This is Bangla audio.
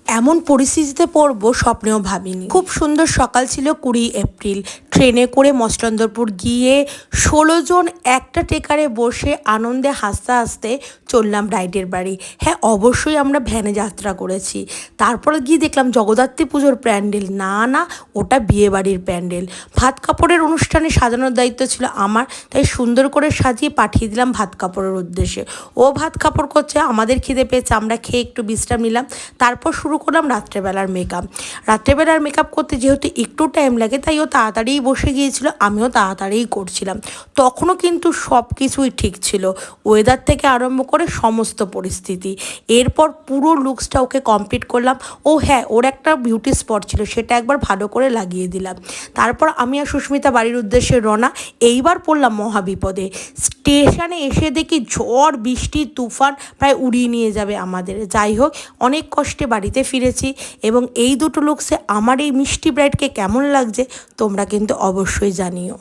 এমন পরিস্থিতিতে পড়বো স্বপ্নেও ভাবিনি। খুব সুন্দর সকাল ছিল 20 এপ্রিল। ট্রেনে করে মস্তন্দরপুর গিয়ে 16 জন একটা টেকারে বসে আনন্দে হাসতে হাসতে চললাম ব্রাইডের বাড়ি। হ্যাঁ, অবশ্যই আমরা ভ্যানে যাত্রা করেছি। তারপরে গিয়ে দেখলাম জগদ্ধাত্রী পুজোর প্যান্ডেল। না, ওটা বিয়ে বাড়ির প্যান্ডেল। ভাত কাপড়ের অনুষ্ঠানে সাজানোর দায়িত্ব ছিল আমার, তাই সুন্দর করে সাজিয়ে পাঠিয়ে দিলাম ভাত কাপড়ের উদ্দেশ্যে। ও ভাত কাপড় করছে, আমাদের খিদে পেয়েছে, আমরা খেয়ে একটু বিশ্রাম নিলাম। তারপর শুরু করলাম রাত্রেবেলার মেকআপ। রাত্রেবেলার মেকআপ করতে যেহেতু একটু টাইম লাগে, তাই ও তাড়াতাড়িই বসে গিয়েছিল, আমিও তাড়াতাড়িই করছিলাম। তখনও কিন্তু সব কিছুই ঠিক ছিল, ওয়েদার থেকে আরম্ভ করে সমস্ত পরিস্থিতি। এরপর পুরো লুকসটা ওকে কমপ্লিট করলাম। ও হ্যাঁ, ওর একটা বিউটি স্পট ছিল, সেটা একবার ভালো করে লাগিয়ে দিলাম। তারপর আমি আর সুস্মিতা বাড়ির উদ্দেশ্যে রওনা। এইবার পড়লাম মহাবিপদে। স্টেশনে এসে দেখি ঝড় বৃষ্টি তুফান প্রায় উড়িয়ে নিয়ে যাবে আমাদের। যাই হোক, অনেক কষ্টে বাড়িতে ফিরেছি। এবং এই দুটো লুকসে আমার এই মিষ্টি ব্রাইডকে কেমন লাগছে তোমরা কিন্তু অবশ্যই জানিও।